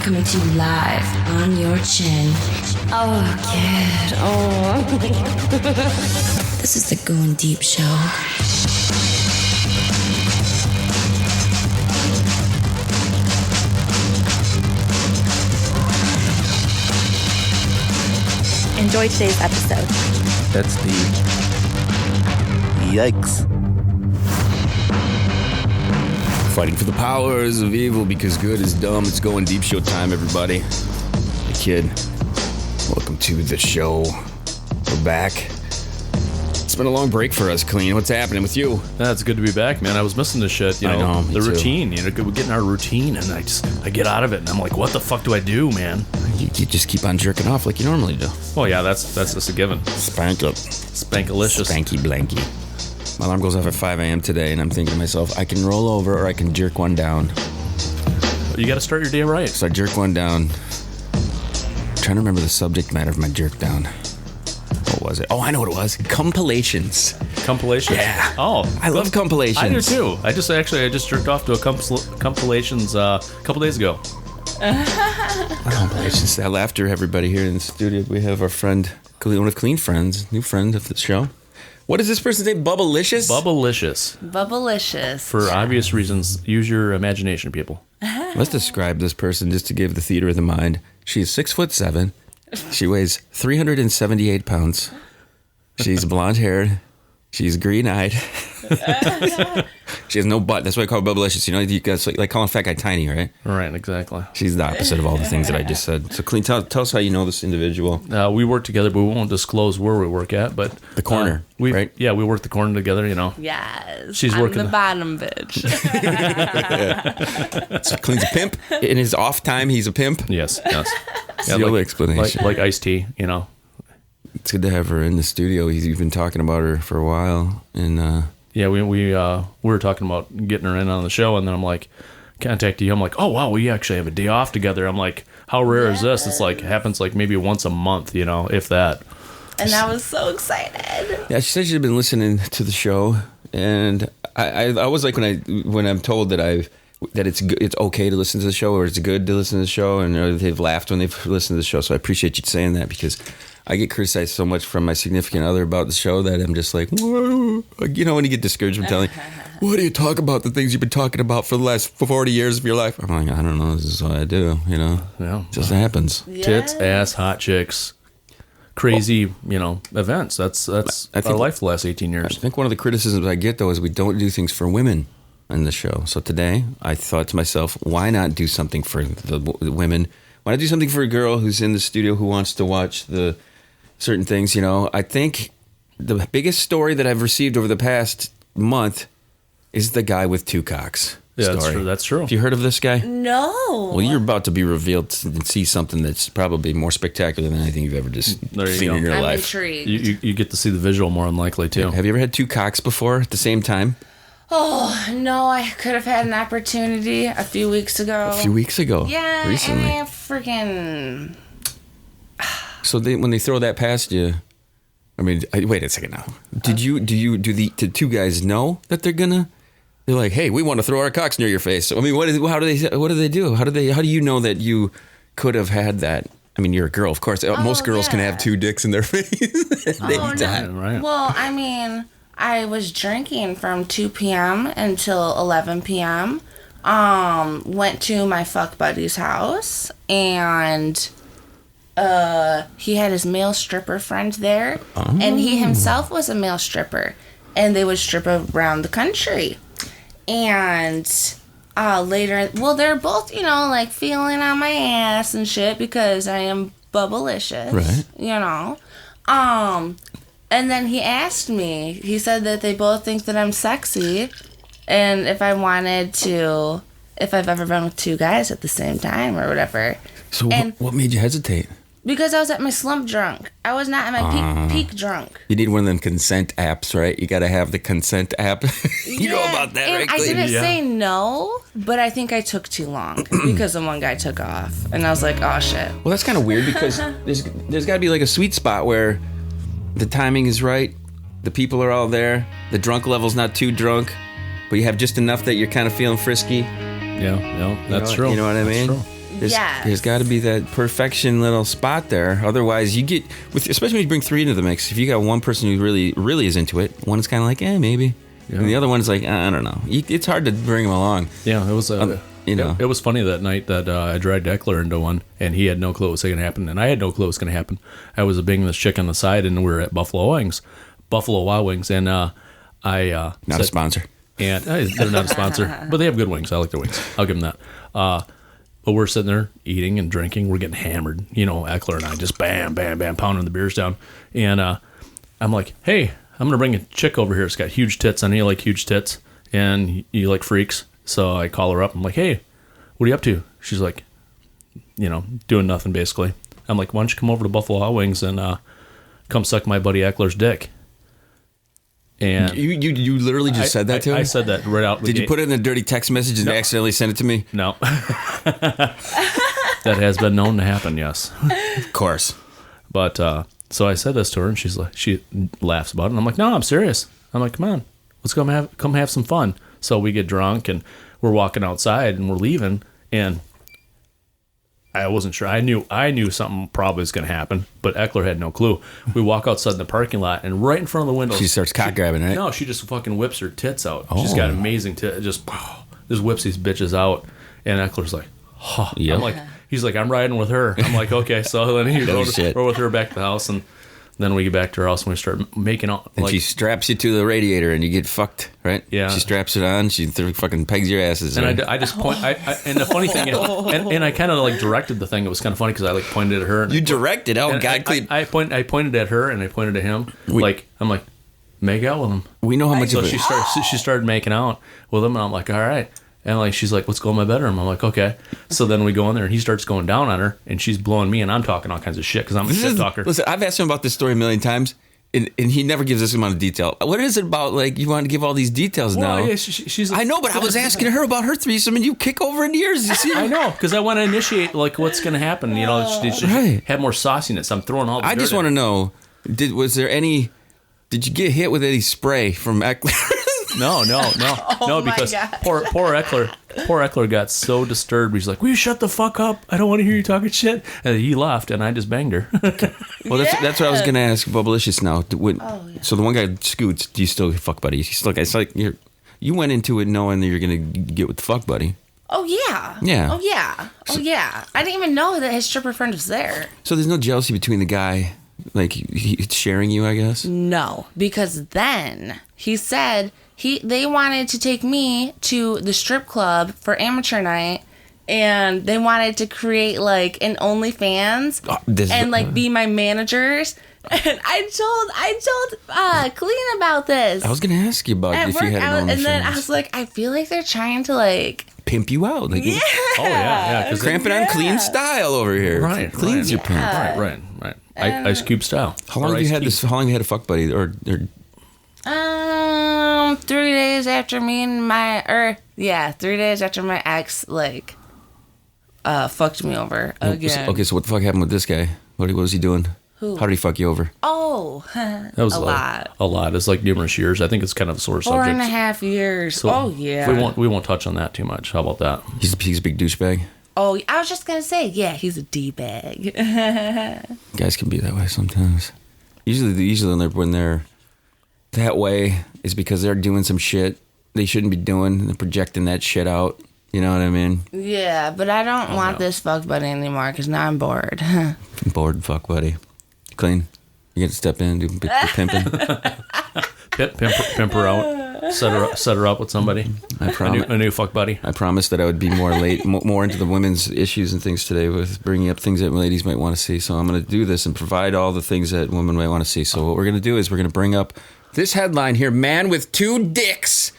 coming to you live on your chin. Oh, kid. Oh. This is the Goin Deep Show. Enjoy today's episode. That's deep. Yikes. Fighting for the powers of evil because good is dumb. It's Goin Deep Show time, everybody. Hey, kid. Welcome to the show. We're back. It's been a long break for us, Kleen. What's happening with you? It's good to be back, man. I was missing this shit, I know, the me too. routine. We're getting our routine, and I get out of it, and I'm like, what the fuck do I do, man? You just keep on jerking off like you normally do. Well, yeah, that's just a given. Spank up. Spankalicious. Spanky blanky. My alarm goes off at 5 a.m. today, and I'm thinking to myself, I can roll over or I can jerk one down. You got to start your day right. So I jerk one down. I'm trying to remember the subject matter of my jerk down. What was it? Oh, I know what it was. Compilations. Compilations? Yeah. Oh. I love compilations. I do too. I just jerked off to a compilations a couple days ago. Compilations. That laughter, everybody here in the studio. We have our friend, one of Kleen friends, new friend of the show. What is this person's name? Bubble-Licious? Bubble-Licious. Bubble-Licious. For obvious reasons, use your imagination, people. Let's describe this person just to give the theater of the mind. She's 6'7". She weighs 378 pounds. She's blonde-haired. She's green-eyed. She has no butt. That's why I call her Bubble-Licious. You know, you guys like calling a fat guy tiny, right? Right, exactly. She's the opposite of all the things that I just said. So, Kleen, tell us how you know this individual. We work together, but we won't disclose where we work at. But the corner, right? Yeah, we work the corner together. Yes. She's I'm working the bottom bitch. So Kleen's a pimp. In his off time, he's a pimp. Yes. That's the only explanation. Like iced tea, It's good to have her in the studio. You've been talking about her for a while, and yeah, we were talking about getting her in on the show, and then I'm like, contacted you. I'm like, oh wow, we actually have a day off together. I'm like, how rare is this? It's like happens like maybe once a month, if that. And I was so excited. Yeah, she said she'd been listening to the show, and I was like when I'm told that it's okay to listen to the show, or it's good to listen to the show, and they've laughed when they've listened to the show. So I appreciate you saying that, because I get criticized so much from my significant other about the show that I'm just like, whoa. When you get discouraged from telling, what do you talk about the things you've been talking about for the last 40 years of your life? I'm like, I don't know. This is what I do, Yeah. It just happens. Yeah. Tits, ass, hot chicks, crazy, events. That's our life the last 18 years. I think one of the criticisms I get, though, is we don't do things for women on the show. So today, I thought to myself, why not do something for the women? Why not do something for a girl who's in the studio who wants to watch the certain things? I think the biggest story that I've received over the past month is the guy with two cocks. Yeah, story. that's true. Have you heard of this guy? No. Well, you're about to be revealed and see something that's probably more spectacular than anything you've ever just seen in your I'm life. intrigued. You get to see the visual more than likely too. Have you ever had two cocks before at the same time? Oh, no, I could have had an opportunity a few weeks ago. A few weeks ago? Yeah, Recently? and I freaking... So when they throw that past you, wait a second now. Do the two guys know that they're like, hey, we want to throw our cocks near your face? What do they do? How do you know that you could have had that? You're a girl, of course. Most girls can have two dicks in their face at any time. Right. Well, I was drinking from 2 p.m. until 11 p.m. Went to my fuck buddy's house, and he had his male stripper friend there, and he himself was a male stripper, and they would strip around the country. And later, they're both, feeling on my ass and shit because I am Bubble-Licious, right? And then he asked me, he said that they both think that I'm sexy, and if I've ever been with two guys at the same time or whatever. So what made you hesitate? Because I was at my slump drunk. I was not at my peak drunk. You need one of them consent apps, right? You got to have the consent app. You know about that, and right? I didn't say no, but I think I took too long because the one guy took off. And I was like, oh, shit. Well, that's kind of weird because there's got to be like a sweet spot where the timing is right, the people are all there, the drunk level's not too drunk, but you have just enough that you're kind of feeling frisky. Yeah, that's true. You know what I mean? True. There's got to be that perfection little spot there. Otherwise, you get especially when you bring 3 into the mix. If you got one person who really is into it, one is kind of like, maybe, and the other one is like, I don't know. It's hard to bring them along. Yeah, it was. It was funny that night that I dragged Eckler into one, and he had no clue what was going to happen, and I had no clue what was going to happen. I was banging this chick on the side, and we were at Buffalo Wild Wings, and not a sponsor. And they're not a sponsor, but they have good wings. I like their wings. I'll give them that. But we're sitting there eating and drinking. We're getting hammered. Eckler and I just bam, bam, bam, pounding the beers down. And I'm like, hey, I'm going to bring a chick over here. It's got huge tits. I know you like huge tits, and you like freaks. So I call her up. I'm like, hey, what are you up to? She's like, doing nothing, basically. I'm like, why don't you come over to Buffalo Wild Wings and come suck my buddy Eckler's dick? And you literally just said that to him? I said that right out the Did gate. you put it in a dirty text message and accidentally send it to me? No. That has been known to happen, yes. Of course. But so I said this to her, and she laughs about it. And I'm like, no, I'm serious. I'm like, come on, let's come have some fun. So we get drunk, and we're walking outside, and we're leaving, and I wasn't sure. I knew something probably was going to happen, but Eckler had no clue. We walk outside in the parking lot, and right in front of the window, she starts cock grabbing, right? No, she just fucking whips her tits out. Oh. She's got amazing tits. Just whips these bitches out, and Eckler's like, huh. Yep. I'm like, he's like, I'm riding with her. I'm like, okay. So then he goes with her back to the house, and then we get back to her house and we start making out. And she straps you to the radiator and you get fucked, right? Yeah. She straps it on. She fucking pegs your asses. And right? I just point. And the funny thing, and I kind of like directed the thing. It was kind of funny because I like pointed at her. And you directed? Oh, God. I pointed at her and I pointed at him. I'm like, make out with him. We know how much so of it. She started making out with him, and I'm like, all right. And like she's like, let's go in my bedroom. I'm like, okay. So then we go in there, and he starts going down on her, and she's blowing me, and I'm talking all kinds of shit because I'm a shit talker. Listen, I've asked him about this story a million times, and he never gives this amount of detail. What is it about? Like, you want to give all these details now? Yeah, she's. I know, but I was asking her about her threesome, and you kick over into yours. You see? I know, because I want to initiate like what's going to happen. Right. Have more sauciness. I'm throwing all. I just want to know: Did you get hit with any spray from Eckler? No, because poor Eckler got so disturbed. He's like, "Will you shut the fuck up? I don't want to hear you talking shit." And he left, and I just banged her. Well, that's what I was gonna ask Bubble-Licious now. So the one guy Scoots, do you still fuck buddy? It's like you went into it knowing that you're gonna get with the fuck buddy. Oh yeah. Yeah. Oh yeah. Oh yeah. I didn't even know that his stripper friend was there. So there's no jealousy between the guy, like he's sharing you, I guess. No, because then he said. They wanted to take me to the strip club for amateur night, and they wanted to create like an OnlyFans and like be my managers. And I told Kleen about this. I was gonna ask you about if you had an OnlyFans. And then I was like, I feel like they're trying to like pimp you out. Like, yeah. Oh yeah. Cramping on Kleen style over here. Right. Kleen's your pimp. Right. Ice Cube style. How long have you had this? How long have you had a fuck buddy? Or 3 days after 3 days after my ex like fucked me over again. Okay, so what the fuck happened with this guy? What was he doing? Who? How did he fuck you over? Oh, that was a lot. A lot. It's like numerous years. I think it's kind of a sore subject. 4.5 years. So oh yeah. We won't touch on that too much. How about that? He's a big douchebag. Oh, I was just gonna say, yeah, he's a d-bag. Guys can be that way sometimes. Usually when they're that way is because they're doing some shit they shouldn't be doing. They're projecting that shit out. You know what I mean? Yeah, but I don't want this fuck buddy anymore because now I'm bored. I'm bored, fuck buddy. Kleen, you got to step in and do the pimping. Pimp her out. Set her up with somebody. I promise. A new fuck buddy. I promised that I would be more into the women's issues and things today with bringing up things that ladies might want to see. So I'm going to do this and provide all the things that women might want to see. So what we're going to do is we're going to bring up this headline here: man with 2 dicks.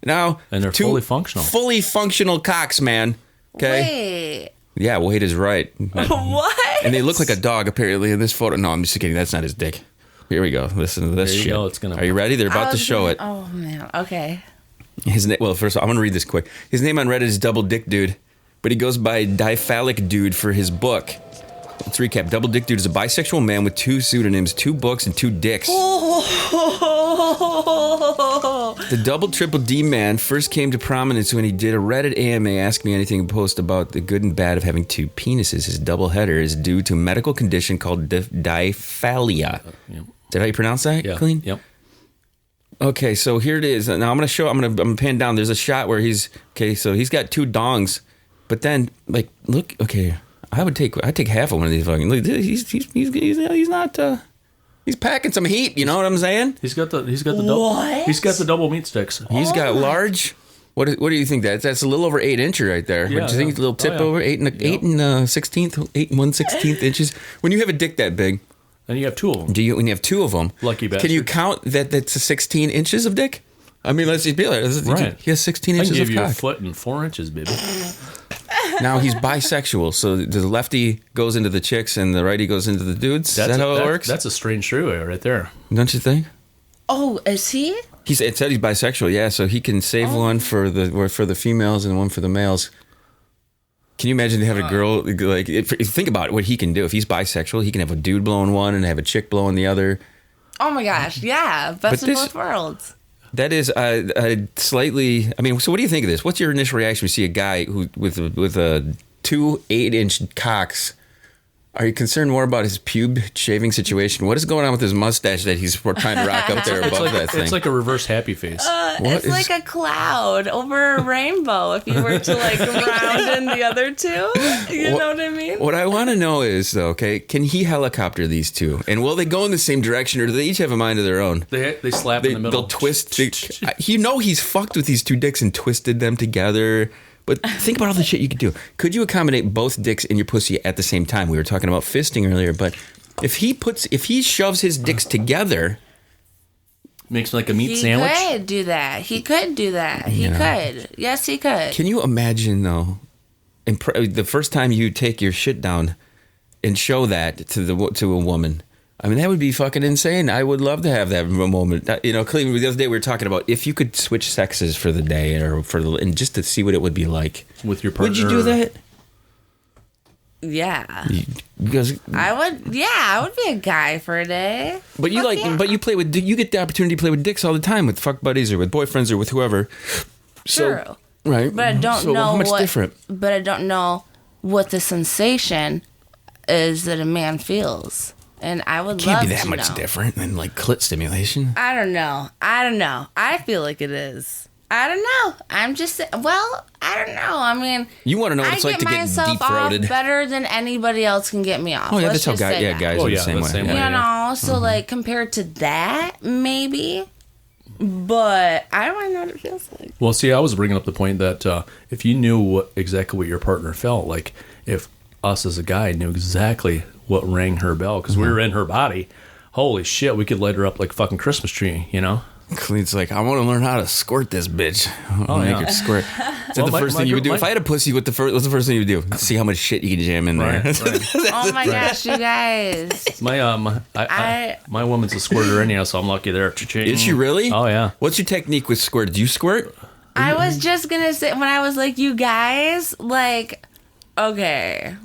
Now, and they're fully functional. Fully functional cocks, man. Okay. Wait. Yeah, Wade is right. What? And they look like a dog apparently in this photo. No, I'm just kidding. That's not his dick. Here we go. Listen to this shit. Go. It's gonna. Are you ready? They're about to show it. Oh man. Okay. His name. Well, first of all, I'm gonna read this quick. His name on Reddit is Double Dick Dude, but he goes by Diphallic Dude for his book. Let's recap. Double Dick Dude is a bisexual man with 2 pseudonyms, 2 books, and 2 dicks. The double triple D man first came to prominence when he did a Reddit AMA Ask Me Anything post about the good and bad of having two penises. His double header is due to a medical condition called diphalia. Yep. Is that how you pronounce that, Yeah. Kleen? Yep. Okay, so here it is. Now I'm gonna pan down. There's a shot where so he's got two dongs, but then like look, okay, I'd take half of one of these fucking. Look, he's not. He's packing some heat. You know what I'm saying? He's got the double meat sticks. He's got large. What do you think that's a little over 8 inches right there? Yeah, What do you think? It's a little tip over 8 and 1/16 inches. When you have a dick that big, And you have two of them. when you have two of them, Lucky bastard. Can you count that's 16 inches of dick? I mean, let's just be like, Right. he has 16 I can inches give of you a cock. foot and 4 inches, baby. Now he's bisexual, so the lefty goes into the chicks and the righty goes into the dudes. Is that how it works? That's a strange three-way right there. Don't you think? Oh, is he? It said he's bisexual, yeah. So he can save one for the females and one for the males. Can you imagine having a girl like? Think about what he can do. If he's bisexual, he can have a dude blowing one and have a chick blowing the other. Oh my gosh, yeah, best of both worlds. That is slightly. I mean, so what do you think of this? What's your initial reaction when you see a guy who with a 2 8-inch cocks? Are you concerned more about his pube shaving situation? What is going on with his mustache that he's trying to rock up there above that thing? It's like a reverse happy face. It's like a cloud over a rainbow if you were to like round in the other two. You know what I mean? What I want to know is, though, okay, can he helicopter these two? And will they go in the same direction, or do they each have a mind of their own? They slap in the middle. They'll twist. He's fucked with these two dicks and twisted them together. But think about all the shit you could do. Could you accommodate both dicks in your pussy at the same time? We were talking about fisting earlier, but if he shoves his dicks together, makes like a meat sandwich. He could do that. He could. Yes, he could. Can you imagine though? The first time you take your shit down and show that to a woman. I mean, that would be fucking insane. I would love to have that moment. Kleen, the other day we were talking about if you could switch sexes for the day and just to see what it would be like with your partner. Would you do that? Yeah. Because I would. Yeah, I would be a guy for a day. But you you get the opportunity to play with dicks all the time with fuck buddies or with boyfriends or with whoever. True. Right. But I don't know how much different. But I don't know what the sensation is that a man feels. And I would love to know. Can't be that much different than like clit stimulation. I don't know. I feel like it is. I don't know. I'm just I don't know. I mean, you want to know what it's like to get deep throated better than anybody else can get me off. Oh yeah, that's how guys. Yeah, guys are the same way. You know, so like compared to that, maybe. But I don't know what it feels like. Well, see, I was bringing up the point that if you knew exactly what your partner felt like, if us as a guy knew exactly what rang her bell, because we were in her body, holy shit, we could light her up like a fucking Christmas tree, you know? Kleen's like, I want to learn how to squirt this bitch. Make it squirt. Is that the first thing you would do? If I had a pussy, what's the first thing you would do? See how much shit you can jam in there. Right. Oh my gosh, you guys. My woman's a squirter anyhow, so I'm lucky there. Is she really? Oh, yeah. What's your technique with squirt? Do you squirt? I was just going to say, when I was like, you guys, like, okay,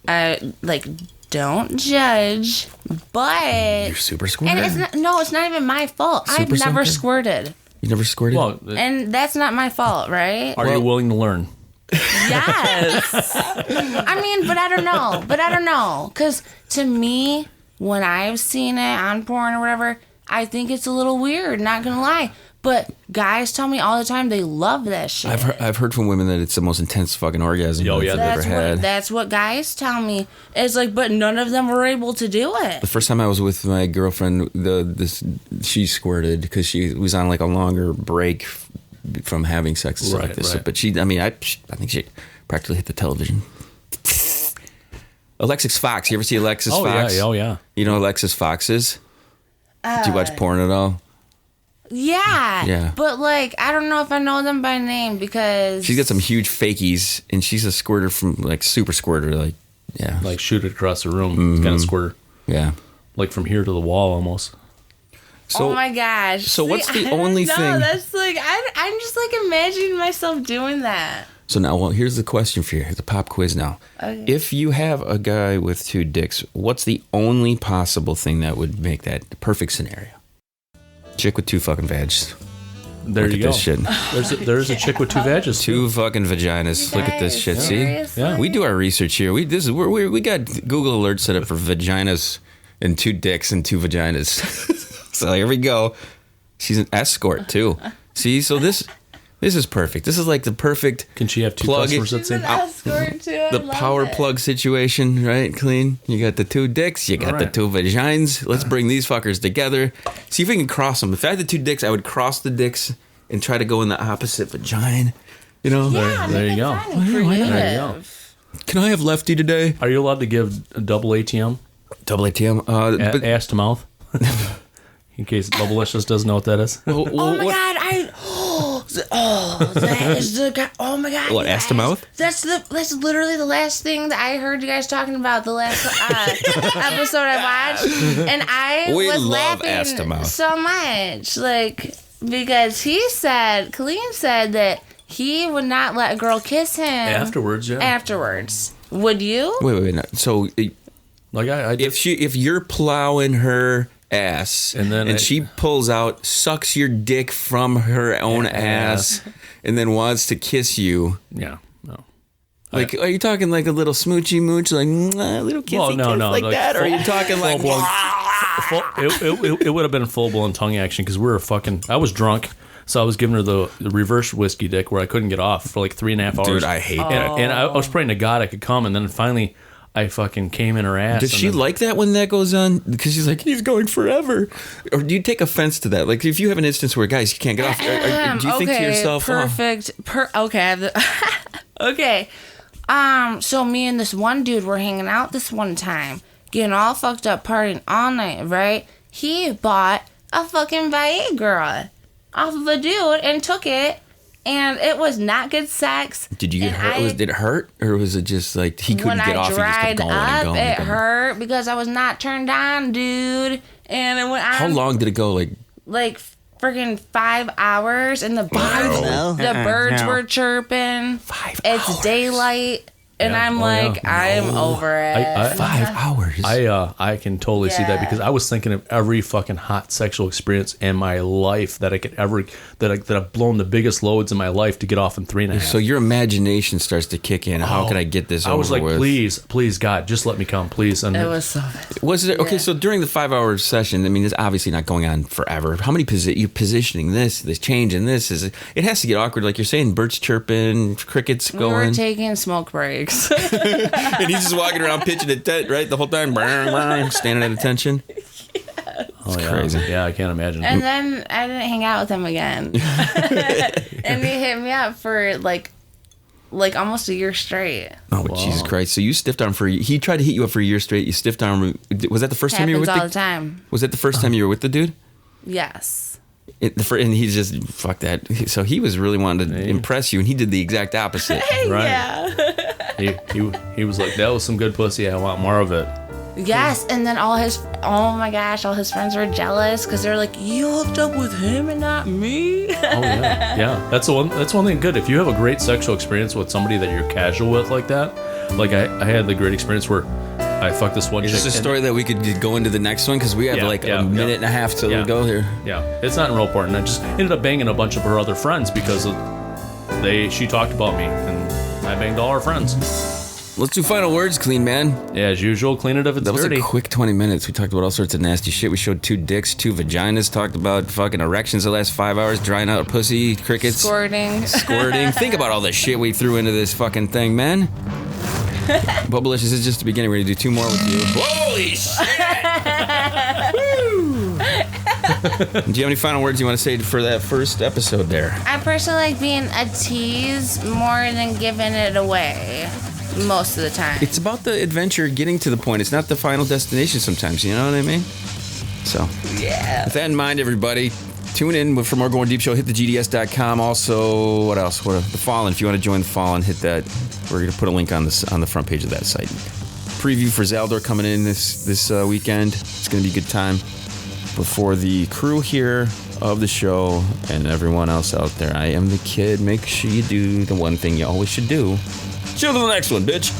I, like, don't judge, but... You're super squirter? And it's not even my fault. I've never squirted. You never squirted? Well, and that's not my fault, right? Are you willing to learn? Yes. I mean, but I don't know. Because to me, when I've seen it on porn or whatever, I think it's a little weird, not going to lie. But guys tell me all the time they love that shit. I've heard from women that it's the most intense fucking orgasm they've ever had. That's what guys tell me. It's like, but none of them were able to do it. The first time I was with my girlfriend, she squirted because she was on like a longer break from having sex and stuff like this. Right. But I think she practically hit the television. Alexis Fox. You ever see Alexis Fox? Yeah, oh yeah. You know who Alexis Fox is? Do you watch porn at all? Yeah. But, like, I don't know if I know them by name because... She's got some huge fakies, and she's a squirter from, like, super squirter. Like, yeah. Like, shoot it across the room. Kind of squirter. Yeah. Like, from here to the wall, almost. So, oh, my gosh. So, what's the only thing... No, that's, like... I'm just, like, imagining myself doing that. So, now, well, here's the question for you. Here's a pop quiz now. Okay. If you have a guy with two dicks, what's the only possible thing that would make that the perfect scenario? Chick with 2 fucking vags. There Look you at go. this shit. There's a chick with 2 vages. 2 fucking vaginas. Look at this shit. See? Seriously? Yeah. We do our research here. We got Google alerts set up for vaginas and 2 dicks and 2 vaginas. So here we go. She's an escort too. See, so this is perfect. This is like the perfect. Can she have 2 plug customers at the same time? Escort too. I The love power it. plug situation, right? Clean. You got the 2 dicks. You got the Alright. 2 vagines. Let's bring these fuckers together. See if we can cross them. If I had the 2 dicks, I would cross the dicks and try to go in the opposite vagina. You know. Yeah, There you make it go. fun and creative. There you go. Can I have lefty today? Are you allowed to give a double ATM? Double ATM. But Ass to mouth? In case Bubble-Licious doesn't know what that is. Oh my god! That is the guy. Oh my god! What, you ass to guys. mouth? That's literally the last thing that I heard you guys talking about the last episode I watched, and I We was love ass to laughing mouth. so much, like because Kleen said that he would not let a girl kiss him Afterwards, yeah. Afterwards, would you? wait. No. So Like I if you're plowing her ass And she pulls out, sucks your dick from her own ass, and then wants to kiss you. yeah. No. Like, are you talking like a little smoochy mooch, like a little kissy Well, no, kiss like like that? Or are you talking like, It would have been a full-blown tongue action because I was drunk, so I was giving her the reverse whiskey dick where I couldn't get off for like 3.5 hours. dude, I hate that. And I was praying to God I could come, and then finally I fucking came in her ass. Does and she then- like that when that goes on? Because she's like, he's going forever. Or do you take offense to that? Like, if you have an instance where, guys, you can't get off, do you think to yourself, perfect. Okay. Okay. So me and this one dude were hanging out this one time, getting all fucked up, partying all night, right? He bought a fucking Viagra off of a dude and took it, and it was not good sex. did you get And hurt? Did it hurt? Or was it just like he couldn't when get off? I He just kept dried going up, and going it and going. hurt because I was not turned on, dude. And it went on How long did it go? like friggin' 5 hours, and the birds were chirping. 5 It's hours. daylight, and Yeah. I'm Oh, like, yeah. I'm over it. 5 hours. I can totally see that Yeah. because I was thinking of every fucking hot sexual experience in my life that I could ever that I've blown the biggest loads in my life to get off in 3.5. So your imagination starts to kick in. How can I get this over I was like, with? please, God, just let me come, please. And It was so bad. Was it okay? Yeah. So during the 5-hour session, I mean, it's obviously not going on forever. How many you positioning this changing this? Is it has to get awkward, like you're saying. Birds chirping, crickets We were going, taking smoke breaks. and he's just walking around pitching a tent, right, the whole time, standing at attention. oh, yeah. crazy. Yeah, I can't imagine. And then I didn't hang out with him again. And he hit me up for like almost a year straight. Oh, Jesus Christ! So you stiffed arm he tried to hit you up for a year straight. You stiffed arm. Was that the first time you were Happens with all the time. Was that the first time you were with the dude? Yes. And he's just fuck that. So he was really wanting to impress you, and he did the exact opposite. Right. Yeah. he was like, that was some good pussy. I want more of it. Yes, and then all his friends were jealous because they're like, you hooked up with him and not me. Oh yeah, yeah. That's one thing good. If you have a great sexual experience with somebody that you're casual with like that, like I had the great experience where I fucked this one Is chick. this a story that we could go into the next one? Because we have a minute and a half till we go here. Yeah, it's not real important. I just ended up banging a bunch of her other friends because she talked about me and I banged all her friends. Let's do final words, Clean man. Yeah, as usual, clean it if it's That was dirty. a quick 20 minutes. We talked about all sorts of nasty shit. We showed 2 dicks, 2 vaginas, talked about fucking erections the last 5 hours, drying out a pussy, crickets, Squirting. Think about all the shit we threw into this fucking thing, man. Bubble-Licious is just the beginning. We're gonna do 2 more with you. Holy shit! Do you have any final words you want to say for that first episode there? I personally like being a tease more than giving it away most of the time. It's about the adventure getting to the point. It's not the final destination sometimes, you know what I mean? So, Yeah. with that in mind, everybody, tune in for more Goin Deep Show. Hit the GDS.com. Also, what else? The Fallen. If you want to join the Fallen, hit that. We're going to put a link on the front page of that site. Preview for Zaldor coming in this weekend. It's going to be a good time. Before the crew here of the show and everyone else out there, I am the Kid. Make sure you do the one thing you always should do. See you on the next one, bitch.